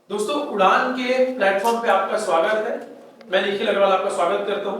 दोस्तों, उड़ान के प्लेटफॉर्म पे आपका स्वागत है। मैं निखिल अग्रवाल आपका स्वागत करता हूं।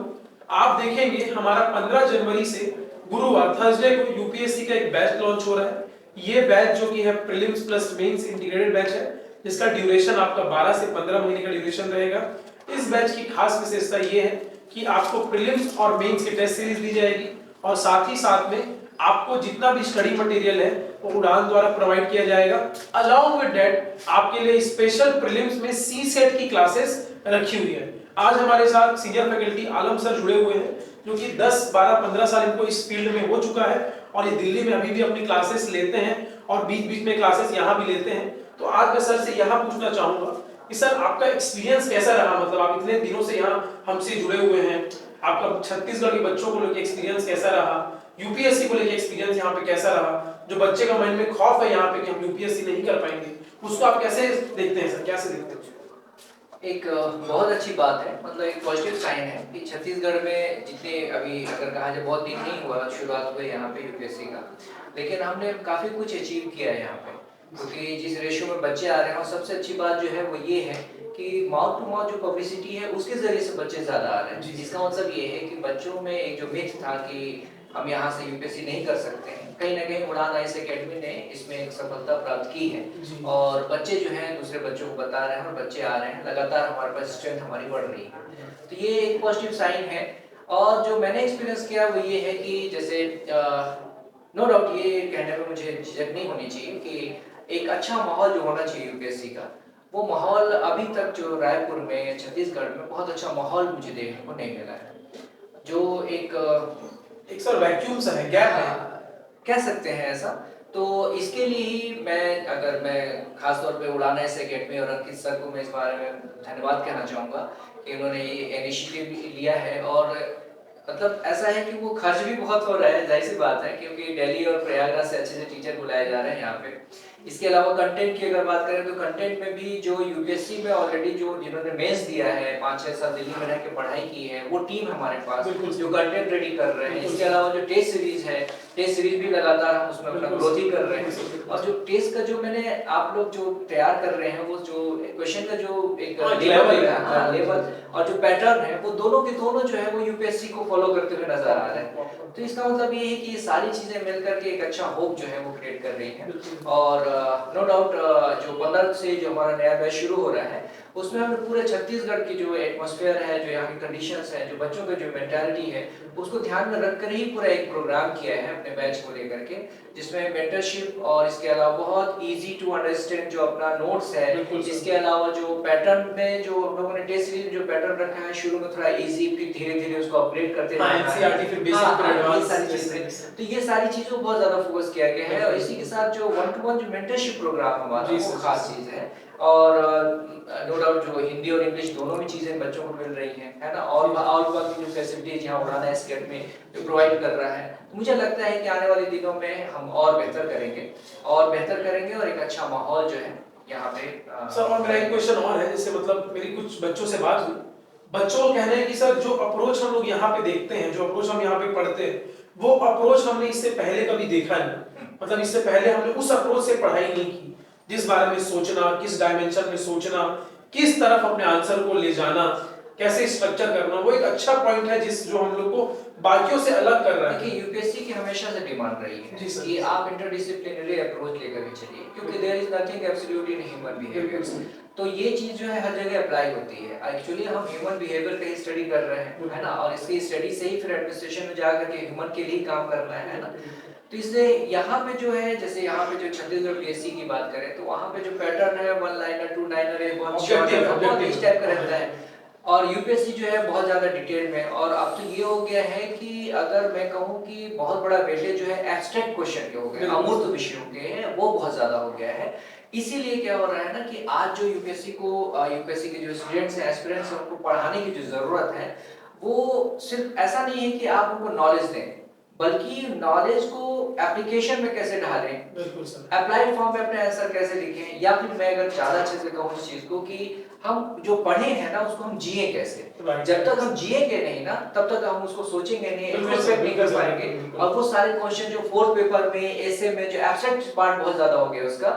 आप देखेंगे हमारा 15 जनवरी से गुरुवार थर्सडे को यूपीएससी का एक बैच लॉन्च हो रहा है। ये बैच जो कि है prelims plus mains integrated batch है, जिसका ड्यूरेशन आपका 12 से 15 महीने का ड्यूरेशन रहेगा। इस बैच की खास विशेषता ये है कि आपको प्रीलिम्स और मेंस की टेस्ट सीरीज दी जाएगी और साथ ही साथ में आपको जितना भी स्टडी मटेरियल है वो उड़ान द्वारा प्रोवाइड किया जाएगा। अलोंग विद दैट आपके लिए स्पेशल प्रीलिम्स में सी सेट की क्लासेस रखी हुई है। आज हमारे साथ सीनियर फैकल्टी आलम सर जुड़े हुए हैं, जो कि 10, 12, 15 साल इनको इस फील्ड में हो चुका है और ये दिल्ली में अभी भी अपनी क्लासेस लेते हैं और बीच बीच में क्लासेस यहाँ भी लेते हैं। तो आज मैं सर से यहाँ पूछना चाहूंगा कि सर आपका एक्सपीरियंस कैसा रहा, मतलब आप इतने दिनों से यहाँ हमसे जुड़े हुए हैं, आपका छत्तीसगढ़ के बच्चों को लेकर एक्सपीरियंस कैसा रहा, यूपीएससी को लेकर एक्सपीरियंस यहाँ पे कैसा रहा, जो बच्चे का माइंड में खौफ है यहाँ पे कि हम यूपीएससी नहीं कर पाएंगे, उसको आप कैसे देखते हैं सर, कैसे देखते हैं? एक बहुत अच्छी बात है, मतलब एक पॉजिटिव साइन है कि छत्तीसगढ़ में जितने अभी अगर कहा जाए बहुत दिन नहीं हुआ शुरुआत हुई यहाँ पे यूपीएससी का, लेकिन हमने काफ़ी कुछ अचीव किया है यहाँ पे, क्योंकि जिस रेशियो में बच्चे आ रहे हैं और सबसे अच्छी बात जो है वो ये है कि माउथ टू माउथ जो पब्लिसिटी है उसके जरिए से बच्चे ज़्यादा आ रहे हैं। जिसका मतलब ये है कि बच्चों में एक जो मिथ था कि हम यहाँ से यूपीएससी नहीं कर सकते हैं, कहीं ना कहीं उड़ान आईएएस एकेडमी ने इसमें एक सफलता प्राप्त की है और बच्चे जो हैं दूसरे बच्चों को बता रहे हैं और बच्चे आ रहे हैं, लगातार हमारे पास स्ट्रेंथ हमारी बढ़ रही है, तो ये एक पॉजिटिव साइन है। और जो मैंने एक्सपीरियंस किया वो ये है कि जैसे नो डाउट ये कहने में मुझे झिझक नहीं होनी चाहिए कि एक अच्छा माहौल जो होना चाहिए यूपीएससी का, वो माहौल अभी तक जो रायपुर में छत्तीसगढ़ में बहुत अच्छा माहौल मुझे देखने को नहीं मिला है। जो एक सर वैक्यूम सा है, गैप है, कह सकते हैं ऐसा। तो इसके लिए ही मैं खास तौर पे उड़ान आईएएस एकेडमी और अंकित सर को मैं इस बारे में धन्यवाद कहना चाहूँगा कि उन्होंने ये इनिशिएटिव लिया है। और मतलब ऐसा है कि वो खर्च भी बहुत हो रहा है, जाहिर सी बात है, क्योंकि दिल्ली और प्रयागराज से अच्छे टीचर बुलाए जा रहे हैं यहाँ पे। इसके अलावा कंटेंट की अगर बात करें तो कंटेंट में भी जो यूपीएससी में ऑलरेडी जो जिन्होंने मेंस दिया है 5-6 साल दिल्ली में रह के पढ़ाई की है, वो टीम हमारे पास जो कंटेंट रेडी कर रहे हैं। इसके अलावा जो टेस्ट सीरीज है, टेस्ट सीरीज भी लगातार हम उसमें अपना ग्रोथ ही कर रहे हैं। और जो टेस्ट का जो मैंने आप लोग जो तैयार कर रहे हैं वो जो क्वेश्चन का जो एक लेवल और जो पैटर्न है वो दोनों के दोनों जो है वो यूपीएससी को फॉलो करते हुए नजर आ रहे हैं। तो इसका मतलब ये है कि ये सारी चीजें मिलकर के एक अच्छा होप जो है वो क्रिएट कर रही हैं। और नो डाउट जो 15 से जो हमारा नया बैच शुरू हो रहा है उसमें हमने पूरे छत्तीसगढ़ की जो एटमॉस्फेयर है, जो यहाँ की कंडीशंस है, जो बच्चों का जो मेंटालिटी है, उसको ध्यान में रखकर ही पूरा एक प्रोग्राम किया है अपने बैच को लेकर के, जिसमें मेंटरशिप और इसके अलावा बहुत इजी टू अंडरस्टैंड जो अपना नोट्स है, इसके अलावा जो पैटर्न में जो हम लोगों ने टेस्ट सीरीज जो पैटर्न रखा है शुरू में थोड़ा इजी, फिर धीरे-धीरे उसको अपग्रेड करते तो ये सारी चीजों को बहुत ज्यादा फोकस किया गया है। और इसी के साथ जो 1-to-1 जो मेंटरशिप प्रोग्राम हमारा वो खास चीज है। और नो डाउट जो हिंदी और इंग्लिश दोनों भी चीजें बच्चों को मिल रही हैं, है ना। और बाकी जो फैसिलिटीज यहाँ उड़ान आईएएस एकेडमी जो प्रोवाइड कर रहा है, मुझे लगता है कि आने वाले दिनों में हम और बेहतर करेंगे और एक अच्छा माहौल जो है यहाँ पे। सर और मेरा एक क्वेश्चन और है, जैसे मतलब मेरी कुछ बच्चों से बात हुई, बच्चों को कहना है कि सर जो अप्रोच हम लोग यहाँ पे देखते हैं, जो अप्रोच हम यहाँ पे पढ़ते हैं, वो अप्रोच हमने इससे पहले कभी देखा नहीं। मतलब इससे पहले हमने उस अप्रोच से पढ़ाई नहीं की, जिस बारे में सोचना, किस डायमेंशन में सोचना, किस तरफ अपने आंसर को ले जाना, कैसे स्ट्रक्चर करना, वो एक अच्छा पॉइंट है जिस जो हम लोग को बाकियों से अलग कर रहा है। देखिए यूपीएससी की हमेशा से डिमांड रही है कि आप इंटरडिसिप्लिनरी अप्रोच लेकर के चलिए, क्योंकि there is nothing absolute in human behaviour. तो ये चीज जो है हर जगह अप्लाई होती है। एक्चुअली हम ह्यूमन बिहेवियर का ही स्टडी कर रहे हैं, है ना, और इसकी स्टडी से ही फिर एडमिनिस्ट्रेशन में जाकर के ह्यूमन के लिए काम करना है ना। तो इसलिए यहाँ पे जो है, जैसे यहाँ पे जो छत्तीसगढ़ पीएससी की बात करें तो वहाँ पे जो पैटर्न है 1 लाइनर 2 लाइनर है, बहुत शॉर्ट है, बहुत इस टाइप का रहता है। और यूपीएससी जो है बहुत ज्यादा डिटेल में, और अब तो ये हो गया है कि अगर मैं कहूँ कि बहुत बड़ा वेटेज जो है एब्स्ट्रैक्ट क्वेश्चन के हो गए, अमूर्त विषयों के, वो बहुत ज्यादा हो गया है। इसीलिए क्या हो रहा है ना कि आज जो यूपीएससी के जो स्टूडेंट्स हैं, एस्पिरेंट्स हैं, उनको पढ़ाने की जो जरूरत है, वो सिर्फ ऐसा नहीं है कि आप उनको नॉलेज दें, बल्कि नॉलेज को एप्लीकेशन में कैसे ढालें, अप्लाइड फॉर्म में अपने आंसर कैसे लिखें, या फिर मैं अगर ज्यादा अच्छे से कहूँ इस चीज को कि हम जो पढ़े हैं ना उसको हम जिए कैसे। जब तक हम जिएंगे नहीं ना तब तक हम उसको सोचेंगे नहीं, इंट्रोस्पेक्ट नहीं कर पाएंगे। और वो सारे क्वेश्चन जो फोर्थ पेपर में, एसे में जो एब्स्ट्रैक्ट पार्ट बहुत ज्यादा हो गया उसका,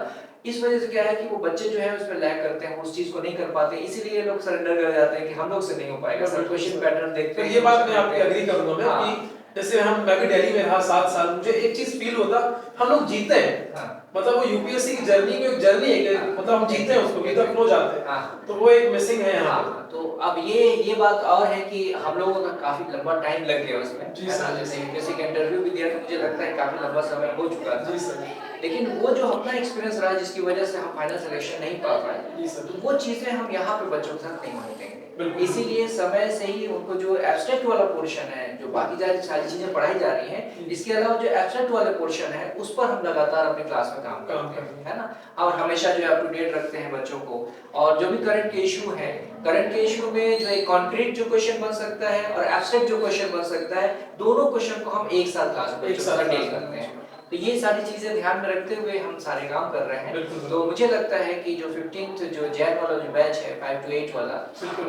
इस वजह से क्या है कि वो बच्चे जो है उस पर लैग करते हैं, उस चीज को नहीं कर पाते, इसीलिए ये लोग सरेंडर कर जाते हैं कि हम लोग से नहीं हो पाएगा सर। क्वेश्चन पैटर्न देखते तो हैं, ये बात मैं क्वेश्चन आपकी देखते एग्री करूंगा मैं हाँ। कि जैसे मैं भी दिल्ली में रहा 7 साल, मुझे एक चीज फील होता, हम लोग जीते हैं। हाँ। मतलब वो यूपीएससी की जर्नी को एक जर्नी है कि हाँ। मतलब हम जीते हैं उसको, विद फ्लो जाते हैं। हाँ। तो वो एक मिसिंग है यहाँ पे। हाँ, तो अब ये बात और है कि हम लोगों का काफी लंबा टाइम लग गया उसमें, जी है सर, ना? जी जैसे सर। यूपीएससी का इंटरव्यू भी दिया तो मुझे लगता है काफी लंबा समय हो चुका था। जी सर। लेकिन वो जो अपना एक्सपीरियंस रहा जिसकी वजह से हम फाइनल सिलेक्शन नहीं पा पाए, जी सर। तो वो चीजें हम यहाँ पे बच्चों के साथ नहीं होने देंगे। बिल्कुल। इसीलिए समय से ही उनको जो एब्स्ट्रैक्ट वाला पोर्शन है, जो बाकी सारी चीजें पढ़ाई जा रही हैं, इसके अलावा जो एब्स्ट्रैक्ट वाले पोर्शन है उस पर हम लगातार अपनी क्लास में काम करते हैं, है ना? और हमेशा जो है अप टू डेट रखते हैं बच्चों को, और जो भी करंट के इशू है, करंट के इशू में जो एक कॉन्क्रीट जो क्वेश्चन बन सकता है और एब्स्ट्रैक्ट जो क्वेश्चन बन सकता है, दोनों क्वेश्चन को हम एक साथ क्लास में बच्चों के साथ डील करते हैं। तो ये सारी चीजें ध्यान में रखते हुए हम सारे काम कर रहे हैं। तो मुझे लगता है कि जो 15th जो जैन वाला जो बैच है 5 to 8 वाला,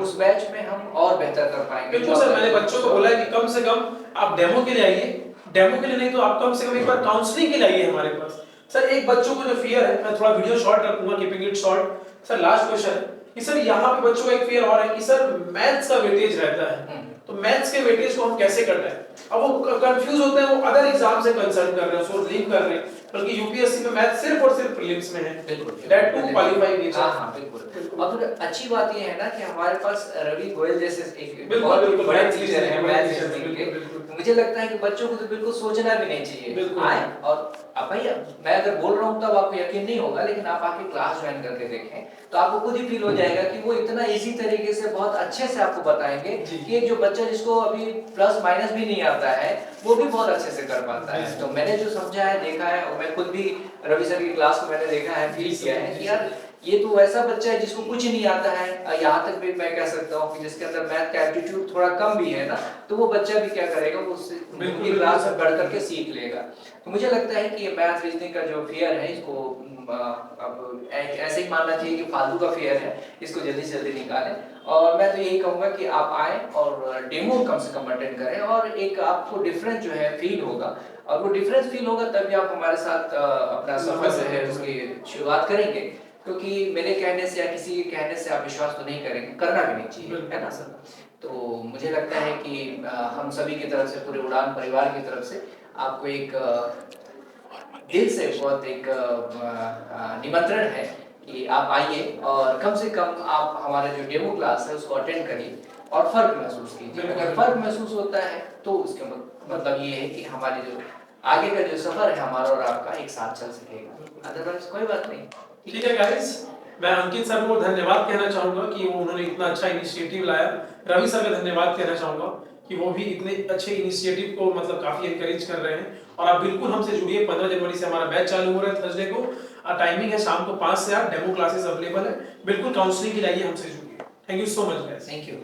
उस बैच में हम और बेहतर कर पाएंगे। बिल्कुल सर, मैंने बच्चों को बोला है कि कम से कम आप डेमो के लिए आइए, डेमो के लिए नहीं तो आप कम से कम एक बार काउंसलिंग के लिए आइए हमारे पास। सर एक बच्चों को जो फियर है, मैं थोड़ा वीडियो शॉर्ट रखूंगा, keeping it short. Sir last question है कि सर यहाँ पे बच्चों का एक फियर और है कि सर मैथ्स का वेटेज रहता है, तो मैथ्स के वेटेज को हम कैसे करना है? अब वो कंफ्यूज होते हैं, वो अदर एग्जाम से कंसर्न कर रहे हैं, उसको लिंक कर रहे हैं, बल्कि यूपीएससी में मैथ सिर्फ और सिर्फ प्रीलिम्स में है। That too qualify nature. हां बिल्कुल। और फिर अच्छी बात ये है ना कि हमारे पास रवि गोयल जैसे एक बिल्कुल, बहुत बिल्कुल, बड़े मैथ्स टीचर हैं, टीचर, मैथ्स बिल्कुल, टीचर के। बिल्कुल। तो मुझे लगता है कि बच्चों को तो बिल्कुल सोचना भी नहीं चाहिए। बिल्कुल। आए और अब भाई मैं अगर बोल रहा हूं तब आपको यकीन नहीं होगा, लेकिन आप आके क्लास ज्वाइन करके देखें तो आपको खुद ही फील हो जाएगा कि वो इतना इजी तरीके से बहुत अच्छे से आपको बताएंगे कि एक जो बच्चा जिसको अभी प्लस माइनस भी नहीं आता है वो भी बहुत अच्छे से कर पाता है। तो मैंने जो समझा है, देखा है, और मैं खुद भी रवि सर की क्लास को मैंने देखा है, फील किया है कि यार ये तो वैसा बच्चा है जिसको कुछ नहीं आता है। यहाँ तक भी मैं कह सकता हूँ कि जिसके अंदर मैथ का एप्टीट्यूड थोड़ा कम भी है ना, तो वो बच्चा भी क्या करेगा, वो उससे उनकी क्लास में बढ़ करके सीख लेगा। तो मुझे लगता है कि ये मैथ रीजनिंग का जो फियर है, इसको अब ऐसे ही मानना चाहिए कि फालतू का फियर है, इसको जल्दी से जल्दी निकालें। और मैं तो यही कहूँगा कि आप आए और डेमो कम से कम अटेंड करें, और एक आपको डिफरेंस जो है फील होगा, और वो डिफरेंस फील होगा तभी आप हमारे साथ अपना सफर जो है उसकी शुरुआत करेंगे। क्योंकि मेरे कहने से या किसी के कहने से आप विश्वास तो नहीं करेंगे, करना भी नहीं चाहिए, है ना सर? तो मुझे लगता है कि हम सभी की तरफ से, पूरे उड़ान परिवार की तरफ से आपको एक दिल से बहुत एक निमंत्रण है कि आप आइए और कम से कम आप हमारे जो डेमो क्लास है उसको अटेंड करिए और फर्क महसूस कीजिए। अगर फर्क महसूस होता है तो उसका मतलब ये है कि हमारी जो आगे का जो सफर है हमारा और आपका एक साथ चल सकेगा, अदरवाइज कोई बात नहीं। ठीक है गाइस, मैं अंकित सर को धन्यवाद कहना चाहूंगा कि वो उन्होंने इतना अच्छा इनिशिएटिव लाया। रवि सर का धन्यवाद कहना चाहूंगा कि वो भी इतने अच्छे इनिशिएटिव को मतलब काफी एनकरेज कर रहे हैं। और आप बिल्कुल हमसे जुड़िए, 15 जनवरी से हमारा बैच चालू हो रहा है थर्सडे को। टाइमिंग है शाम को 5 से 8, डेमो क्लासेस अवेलेबल है। बिल्कुल काउंसलिंग के लिए हमसे जुड़िए। Thank you so much guys. Thank you.